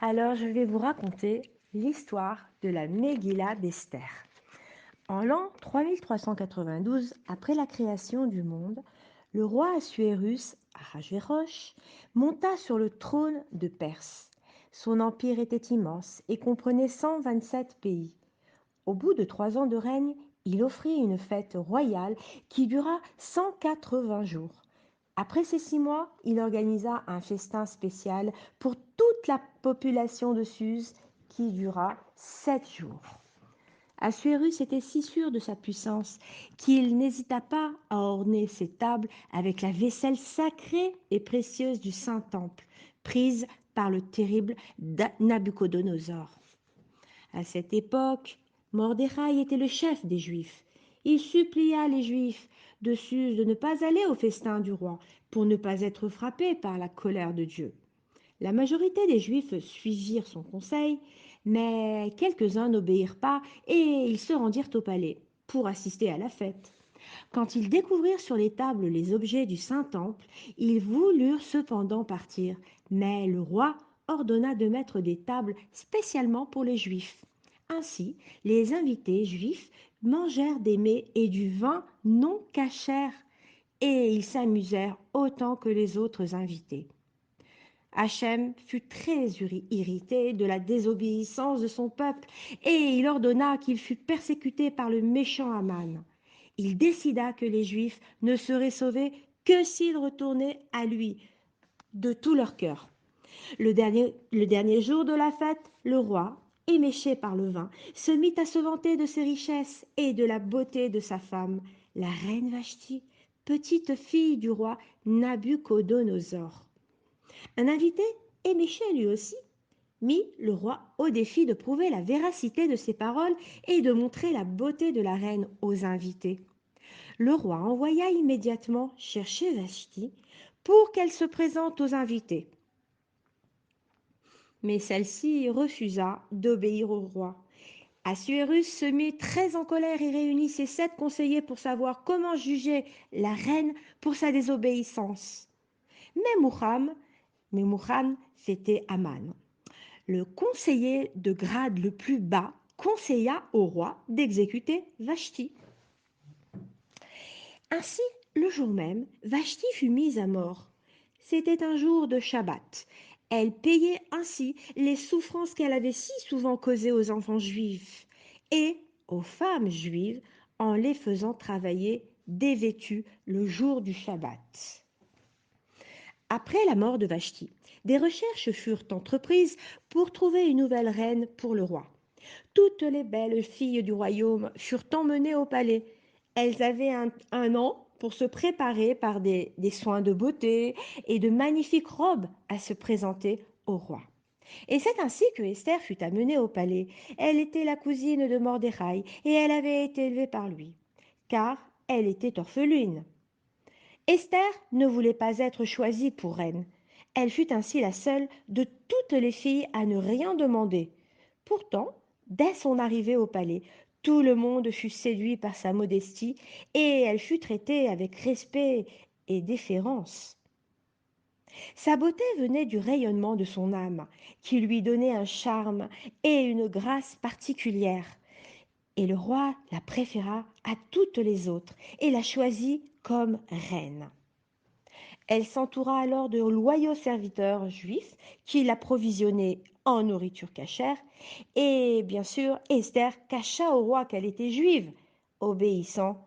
Alors, je vais vous raconter l'histoire de la Megillah d'Esther. En l'an 3392, après la création du monde, le roi Assuérus, Ahasverosh, monta sur le trône de Perse. Son empire était immense et comprenait 127 pays. Au bout de 3 ans de règne, il offrit une fête royale qui dura 180 jours. Après ces 6 mois, il organisa un festin spécial pour toute la population de Suse qui dura 7 jours. Assuérus était si sûr de sa puissance qu'il n'hésita pas à orner ses tables avec la vaisselle sacrée et précieuse du Saint-Temple, prise par le terrible Nabuchodonosor. À cette époque, Mordechai était le chef des Juifs. Il supplia les Juifs de Suse de ne pas aller au festin du roi pour ne pas être frappés par la colère de Dieu. La majorité des Juifs suivirent son conseil, mais quelques-uns n'obéirent pas et ils se rendirent au palais pour assister à la fête. Quand ils découvrirent sur les tables les objets du Saint-Temple, ils voulurent cependant partir, mais le roi ordonna de mettre des tables spécialement pour les Juifs. Ainsi, les invités juifs mangèrent des mets et du vin non cachers, et ils s'amusèrent autant que les autres invités. Hachem fut très irrité de la désobéissance de son peuple et il ordonna qu'il fût persécuté par le méchant Aman. Il décida que les Juifs ne seraient sauvés que s'ils retournaient à lui de tout leur cœur. Le dernier jour de la fête, le roi, éméché par le vin, se mit à se vanter de ses richesses et de la beauté de sa femme, la reine Vashti, petite fille du roi Nabuchodonosor. Un invité, éméché lui aussi, mit le roi au défi de prouver la véracité de ses paroles et de montrer la beauté de la reine aux invités. Le roi envoya immédiatement chercher Vashti pour qu'elle se présente aux invités. Mais celle-ci refusa d'obéir au roi. Assuérus se mit très en colère et réunit ses 7 conseillers pour savoir comment juger la reine pour sa désobéissance. Memouchan, c'était Aman. Le conseiller de grade le plus bas conseilla au roi d'exécuter Vashti. Ainsi, le jour même, Vashti fut mise à mort. C'était un jour de Shabbat. Elle payait ainsi les souffrances qu'elle avait si souvent causées aux enfants juifs et aux femmes juives en les faisant travailler dévêtues le jour du Shabbat. Après la mort de Vashti, des recherches furent entreprises pour trouver une nouvelle reine pour le roi. Toutes les belles filles du royaume furent emmenées au palais. Elles avaient un an pour se préparer par des soins de beauté et de magnifiques robes à se présenter au roi. Et c'est ainsi que Esther fut amenée au palais. Elle était la cousine de Mordechai et elle avait été élevée par lui, car elle était orpheline. Esther ne voulait pas être choisie pour reine. Elle fut ainsi la seule de toutes les filles à ne rien demander. Pourtant, dès son arrivée au palais, tout le monde fut séduit par sa modestie et elle fut traitée avec respect et déférence. Sa beauté venait du rayonnement de son âme, qui lui donnait un charme et une grâce particulière. Et le roi la préféra à toutes les autres et la choisit comme reine. Elle s'entoura alors de loyaux serviteurs juifs qui l'approvisionnaient en nourriture cachère et bien sûr Esther cacha au roi qu'elle était juive, obéissant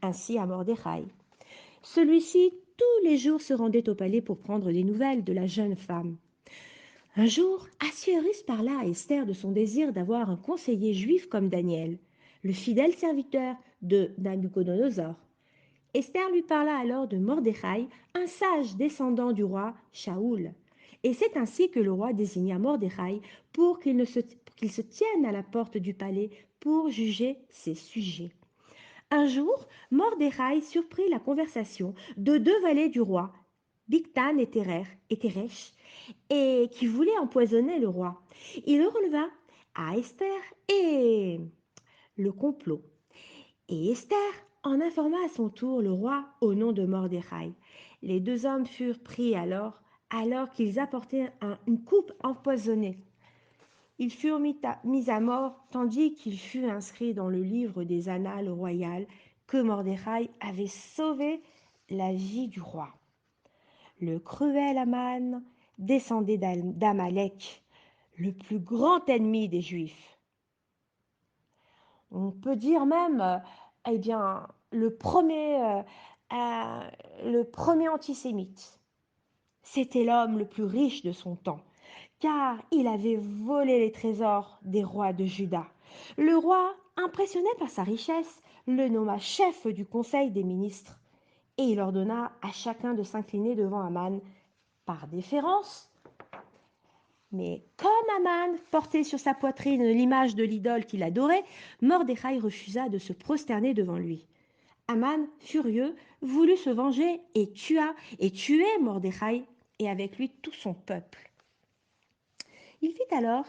ainsi à Mordechai. Celui-ci tous les jours se rendait au palais pour prendre des nouvelles de la jeune femme. Un jour, Assuérus parla à Esther de son désir d'avoir un conseiller juif comme Daniel, le fidèle serviteur de Nabuchodonosor. Esther lui parla alors de Mordechai, un sage descendant du roi Shaoul. Et c'est ainsi que le roi désigna Mordechai pour qu'il se tienne à la porte du palais pour juger ses sujets. Un jour, Mordechai surprit la conversation de 2 valets du roi, Bigtan et Teresh, et qui voulaient empoisonner le roi. Il releva à Esther et le complot. Et Esther en informa à son tour le roi au nom de Mordechai. Les 2 hommes furent pris alors alors qu'ils apportaient une coupe empoisonnée. Ils furent mis à mort, tandis qu'il fut inscrit dans le livre des annales royales que Mordechai avait sauvé la vie du roi. Le cruel Aman descendait d'Amalek, le plus grand ennemi des Juifs. On peut dire même, eh bien, le premier antisémite. C'était l'homme le plus riche de son temps, car il avait volé les trésors des rois de Juda. Le roi, impressionné par sa richesse, le nomma chef du conseil des ministres, et il ordonna à chacun de s'incliner devant Aman par déférence. Mais comme Aman portait sur sa poitrine l'image de l'idole qu'il adorait, Mordechai refusa de se prosterner devant lui. Aman, furieux, voulut se venger et tuait Mordechai et avec lui tout son peuple. Il fit alors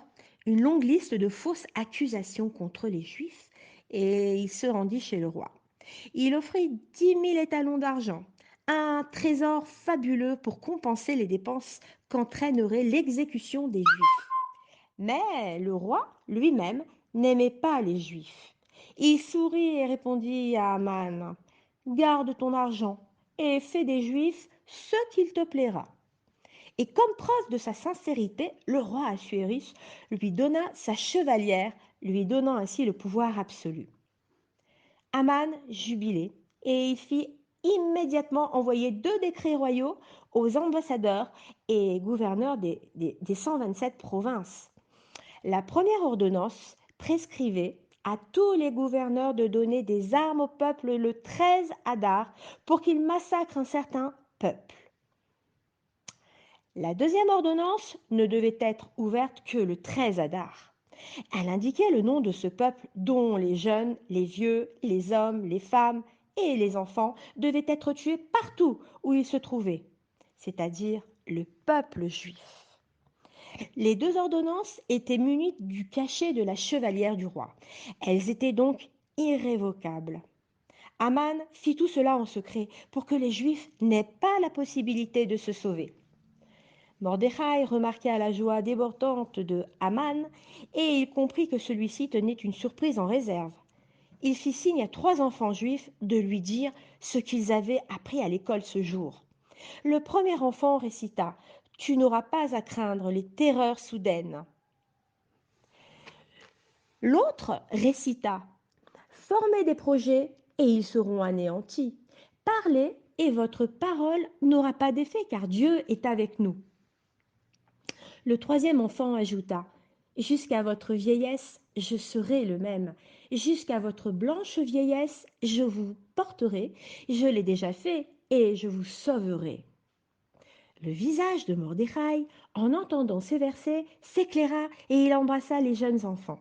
une longue liste de fausses accusations contre les Juifs et il se rendit chez le roi. Il offrit 10 000 étalons d'argent, un trésor fabuleux pour compenser les dépenses qu'entraînerait l'exécution des Juifs. Mais le roi lui-même n'aimait pas les Juifs. Il sourit et répondit à Aman, « Garde ton argent et fais des Juifs ce qu'il te plaira. » Et comme preuve de sa sincérité, le roi Assuérus lui donna sa chevalière, lui donnant ainsi le pouvoir absolu. Aman jubilait et il fit immédiatement envoyer 2 décrets royaux aux ambassadeurs et gouverneurs des 127 provinces. La première ordonnance prescrivait à tous les gouverneurs de donner des armes au peuple le 13 Adar pour qu'ils massacrent un certain peuple. La deuxième ordonnance ne devait être ouverte que le 13 Adar. Elle indiquait le nom de ce peuple dont les jeunes, les vieux, les hommes, les femmes et les enfants devaient être tués partout où ils se trouvaient, c'est-à-dire le peuple juif. Les 2 ordonnances étaient munies du cachet de la chevalière du roi. Elles étaient donc irrévocables. Aman fit tout cela en secret pour que les Juifs n'aient pas la possibilité de se sauver. Mordechai remarqua la joie débordante de Aman et il comprit que celui-ci tenait une surprise en réserve. Il fit signe à 3 enfants juifs de lui dire ce qu'ils avaient appris à l'école ce jour. Le premier enfant récita « Tu n'auras pas à craindre les terreurs soudaines ». L'autre récita « Formez des projets et ils seront anéantis. Parlez et votre parole n'aura pas d'effet car Dieu est avec nous. » Le troisième enfant ajouta « Jusqu'à votre vieillesse, je serai le même. Jusqu'à votre blanche vieillesse, je vous porterai. Je l'ai déjà fait et je vous sauverai. » Le visage de Mordechai, en entendant ces versets, s'éclaira et il embrassa les jeunes enfants.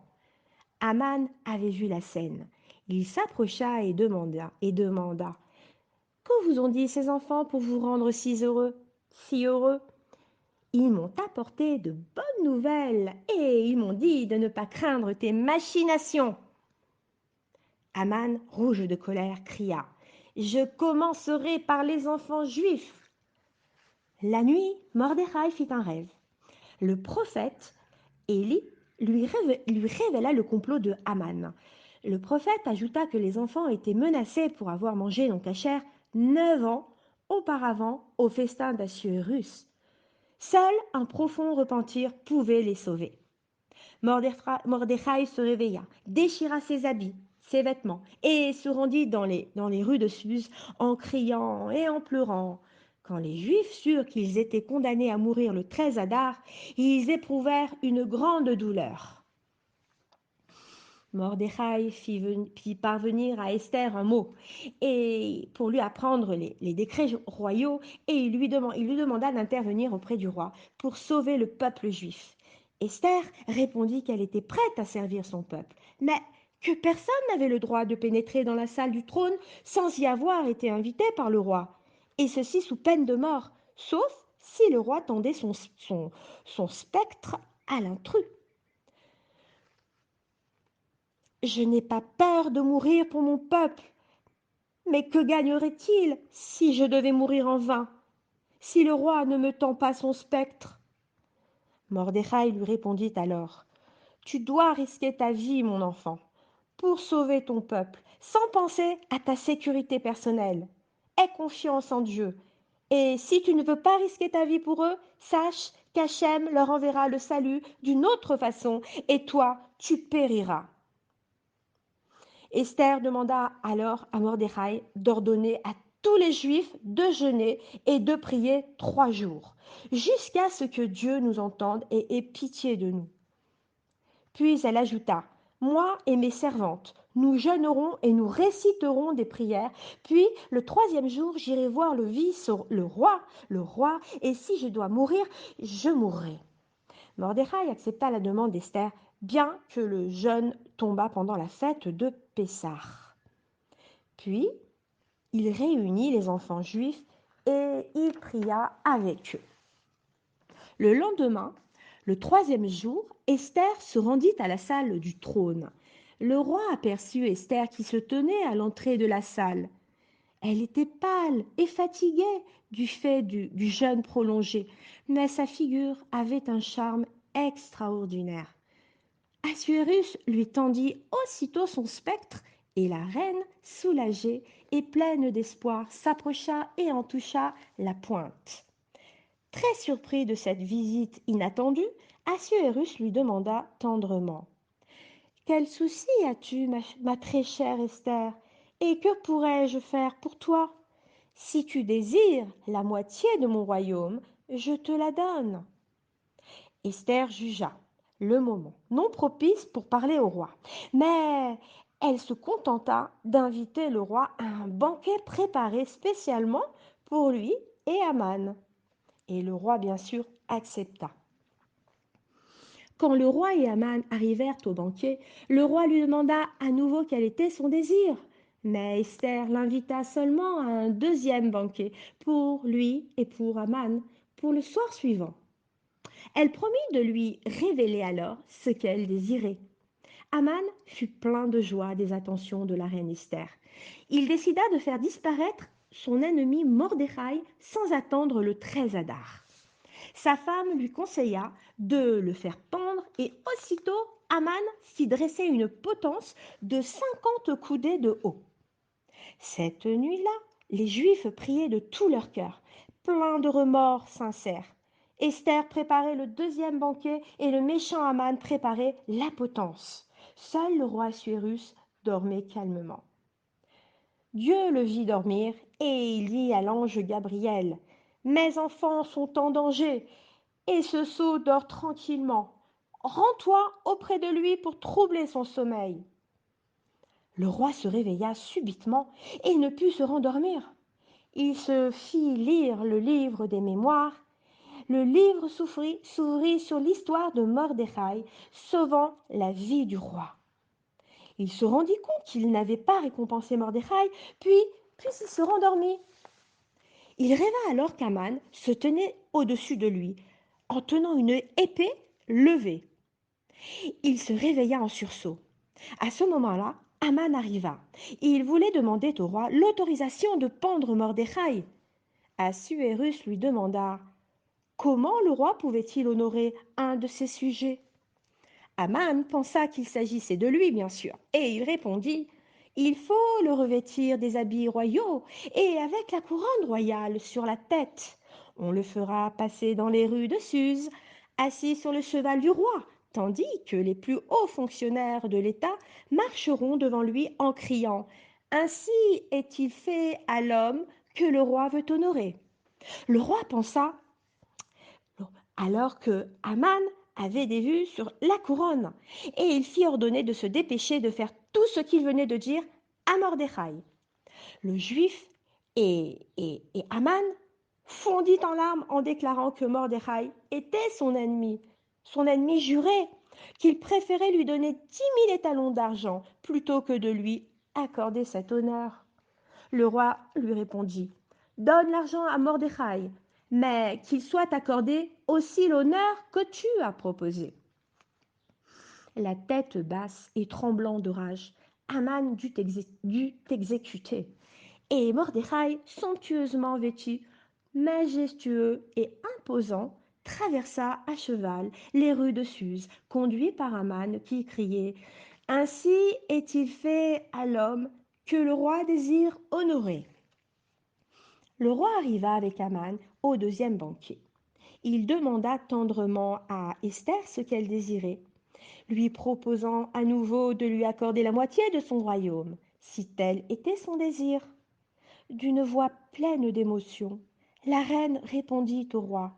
Aman avait vu la scène. Il s'approcha et demanda « Que vous ont dit ces enfants pour vous rendre si heureux, si heureux ?» Ils m'ont apporté de bonnes nouvelles et ils m'ont dit de ne pas craindre tes machinations. Aman, rouge de colère, cria « Je commencerai par les enfants juifs. » La nuit, Mordechai fit un rêve. Le prophète Élie lui révéla le complot de Haman. Le prophète ajouta que les enfants étaient menacés pour avoir mangé non cachère 9 ans auparavant au festin d'Assuérus. Seul un profond repentir pouvait les sauver. Mordechai se réveilla, déchira ses habits, ses vêtements, et se rendit dans les rues de Suse en criant et en pleurant. Quand les Juifs surent qu'ils étaient condamnés à mourir le 13 Adar, ils éprouvèrent une grande douleur. Mordechai fit parvenir à Esther un mot et pour lui apprendre les décrets royaux et il lui demanda d'intervenir auprès du roi pour sauver le peuple juif. Esther répondit qu'elle était prête à servir son peuple, mais que personne n'avait le droit de pénétrer dans la salle du trône sans y avoir été invité par le roi, et ceci sous peine de mort, sauf si le roi tendait son spectre à l'intrus. Je n'ai pas peur de mourir pour mon peuple. Mais que gagnerait-il si je devais mourir en vain? si le roi ne me tend pas son spectre. Mordechai lui répondit alors, tu dois risquer ta vie, mon enfant, pour sauver ton peuple, sans penser à ta sécurité personnelle. Aie confiance en Dieu. Et si tu ne veux pas risquer ta vie pour eux, sache qu'Hachem leur enverra le salut d'une autre façon, et toi, tu périras. Esther demanda alors à Mordechai d'ordonner à tous les Juifs de jeûner et de prier 3 jours, jusqu'à ce que Dieu nous entende et ait pitié de nous. Puis elle ajouta, moi et mes servantes, nous jeûnerons et nous réciterons des prières, puis le 3e jour, j'irai voir le roi, et si je dois mourir, je mourrai. Mordechai accepta la demande d'Esther, bien que le jeûne tombât pendant la fête de Pessah. Puis, il réunit les enfants juifs et il pria avec eux. Le lendemain, le 3e jour, Esther se rendit à la salle du trône. Le roi aperçut Esther qui se tenait à l'entrée de la salle. Elle était pâle et fatiguée du fait du jeûne prolongé, mais sa figure avait un charme extraordinaire. Assuérus lui tendit aussitôt son spectre, et la reine, soulagée et pleine d'espoir, s'approcha et en toucha la pointe. Très surpris de cette visite inattendue, Assuérus lui demanda tendrement: quel souci as-tu, ma très chère Esther, et que pourrais-je faire pour toi? Si tu désires la moitié de mon royaume, je te la donne. Esther jugea le moment non propice pour parler au roi, mais elle se contenta d'inviter le roi à un banquet préparé spécialement pour lui et Aman. Et le roi, bien sûr, accepta. Quand le roi et Aman arrivèrent au banquet, le roi lui demanda à nouveau quel était son désir. Mais Esther l'invita seulement à un 2e banquet pour lui et pour Aman pour le soir suivant. Elle promit de lui révéler alors ce qu'elle désirait. Aman fut plein de joie des attentions de la reine Esther. Il décida de faire disparaître son ennemi Mordechai sans attendre le 13 Adar. Sa femme lui conseilla de le faire pendre et aussitôt Aman fit dresser une potence de 50 coudées de haut. Cette nuit-là, les Juifs priaient de tout leur cœur, pleins de remords sincères. Esther préparait le 2e banquet et le méchant Aman préparait la potence. Seul le roi Assuérus dormait calmement. Dieu le vit dormir et il dit à l'ange Gabriel: mes enfants sont en danger et ce sot dort tranquillement. Rends-toi auprès de lui pour troubler son sommeil. Le roi se réveilla subitement et ne put se rendormir. Il se fit lire le livre des mémoires. Le livre s'ouvrit sur l'histoire de Mordechai, sauvant la vie du roi. Il se rendit compte qu'il n'avait pas récompensé Mordechai, puis il se rendormit. Il rêva alors qu'Aman se tenait au-dessus de lui, en tenant une épée levée. Il se réveilla en sursaut. À ce moment-là, Aman arriva. Il voulait demander au roi l'autorisation de pendre Mordechai. Assuérus lui demanda: comment le roi pouvait-il honorer un de ses sujets? Aman pensa qu'il s'agissait de lui, bien sûr, et il répondit: il faut le revêtir des habits royaux et avec la couronne royale sur la tête. On le fera passer dans les rues de Suse, assis sur le cheval du roi, tandis que les plus hauts fonctionnaires de l'État marcheront devant lui en criant: ainsi est-il fait à l'homme que le roi veut honorer. Le roi pensa alors que Aman avait des vues sur la couronne, et il fit ordonner de se dépêcher de faire tout ce qu'il venait de dire à Mordechai. Le juif et Aman fondit en larmes en déclarant que Mordechai était son ennemi juré, qu'il préférait lui donner 10 000 étalons d'argent plutôt que de lui accorder cet honneur. Le roi lui répondit: donne l'argent à Mordechai, mais qu'il soit accordé aussi l'honneur que tu as proposé. La tête basse et tremblant de rage, Aman dut exécuter, et Mordechai, somptueusement vêtu, majestueux et imposant, traversa à cheval les rues de Suse, conduit par un âne qui criait: Ainsi est-il fait à l'homme que le roi désire honorer. Le roi arriva avec Aman au deuxième banquet. Il demanda tendrement à Esther ce qu'elle désirait, lui proposant à nouveau de lui accorder la moitié de son royaume, si tel était son désir. D'une voix pleine d'émotion, la reine répondit au roi: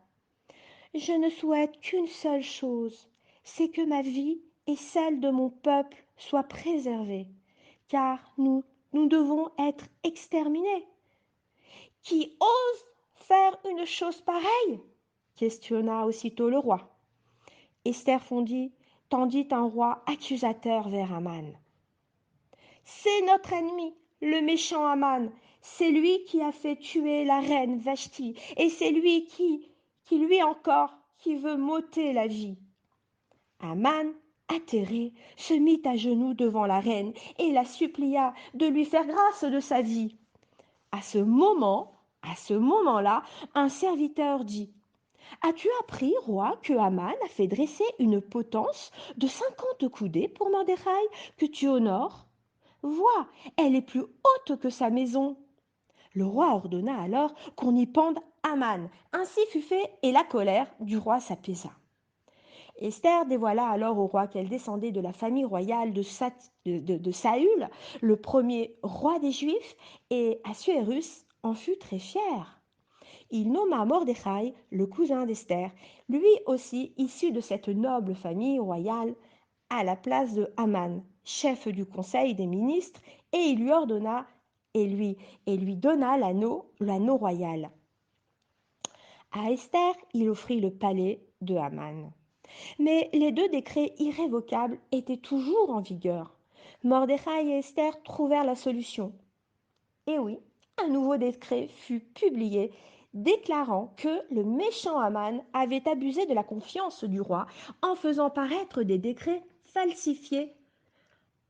Je ne souhaite qu'une seule chose, c'est que ma vie et celle de mon peuple soient préservées, car nous devons être exterminés. Qui ose faire une chose pareille? Questionna aussitôt le roi. Esther tendit un roi accusateur vers Aman. C'est notre ennemi, le méchant Aman. C'est lui qui a fait tuer la reine Vashti, et c'est lui qui lui encore, qui veut m'ôter la vie. Aman, atterré, se mit à genoux devant la reine et la supplia de lui faire grâce de sa vie. À ce moment-là, un serviteur dit: As-tu appris, roi, que Haman a fait dresser une potence de 50 coudées pour Mordechai, que tu honores? Vois, elle est plus haute que sa maison. Le roi ordonna alors qu'on y pende Haman. Ainsi fut fait, et la colère du roi s'apaisa. Esther dévoila alors au roi qu'elle descendait de la famille royale de Saül, le premier roi des Juifs, et Assuérus en fut très fier. Il nomma Mordechai, le cousin d'Esther, lui aussi issu de cette noble famille royale, à la place de Haman, chef du conseil des ministres, et il lui ordonna et lui donna l'anneau royal. À Esther, il offrit le palais de Haman. Mais les deux décrets irrévocables étaient toujours en vigueur. Mordechai et Esther trouvèrent la solution. Et oui, un nouveau décret fut publié déclarant que le méchant Haman avait abusé de la confiance du roi en faisant paraître des décrets falsifiés.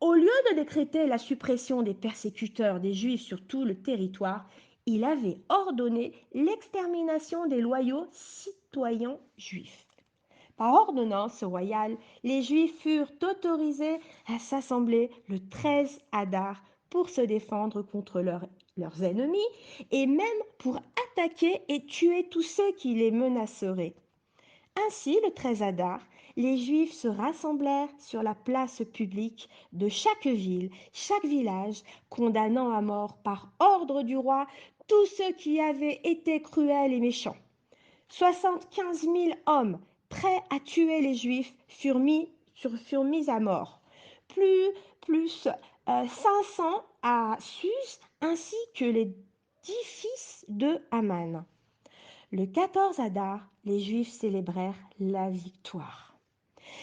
Au lieu de décréter la suppression des persécuteurs des Juifs sur tout le territoire, il avait ordonné l'extermination des loyaux citoyens juifs. Par ordonnance royale, les Juifs furent autorisés à s'assembler le 13 Adar pour se défendre contre leurs ennemis et même pour attaquer et tuer tous ceux qui les menaceraient. Ainsi, le 13 Adar, les Juifs se rassemblèrent sur la place publique de chaque ville, chaque village, condamnant à mort par ordre du roi tous ceux qui avaient été cruels et méchants. 75 000 hommes prêts à tuer les Juifs furent mis à mort, plus 500 à Suse, ainsi que les 10 fils de Haman. Le 14 Adar, les Juifs célébrèrent la victoire.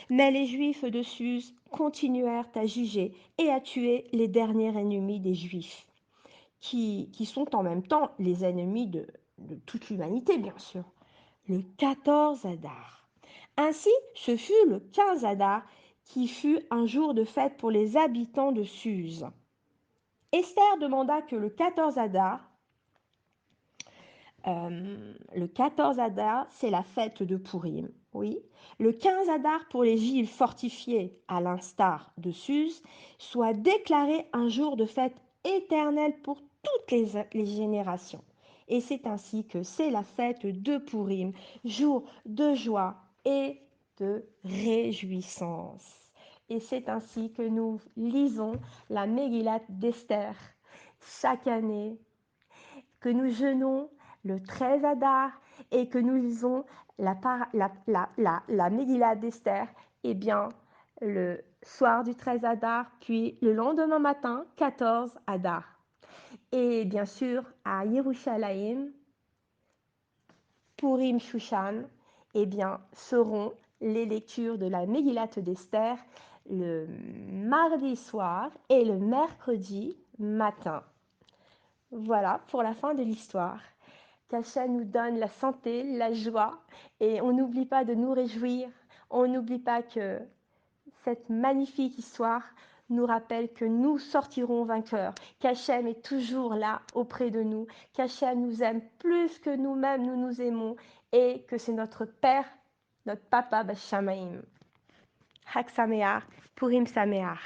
Mais les Juifs de Suse continuèrent à juger et à tuer les derniers ennemis des Juifs, qui sont en même temps les ennemis de toute l'humanité, bien sûr. Le 14 Adar. Ainsi, ce fut le 15 Adar qui fut un jour de fête pour les habitants de Suse. Esther demanda que le 14 Adar, c'est la fête de Pourim, oui. Le 15 Adar pour les villes fortifiées, à l'instar de Suse, soit déclaré un jour de fête éternelle pour toutes les générations. Et c'est ainsi que c'est la fête de Pourim, jour de joie et de réjouissance. Et c'est ainsi que nous lisons la Megillat d'Esther chaque année, que nous jeûnons le 13 Adar et que nous lisons la Megillah d'Esther, eh bien, le soir du 13 Adar, puis le lendemain matin, 14 Adar. Et bien sûr, à Yerushalayim, Purim Shushan, eh bien, seront les lectures de la Megillat d'Esther le mardi soir et le mercredi matin. Voilà pour la fin de l'histoire. Qu'Hachem nous donne la santé, la joie, et on n'oublie pas de nous réjouir. On n'oublie pas que cette magnifique histoire nous rappelle que nous sortirons vainqueurs, qu'Hachem est toujours là auprès de nous, qu'Hachem nous aime plus que nous-mêmes nous nous aimons et que c'est notre Père, notre Papa Bashamaim. Chag Sameach, Purim Sameach.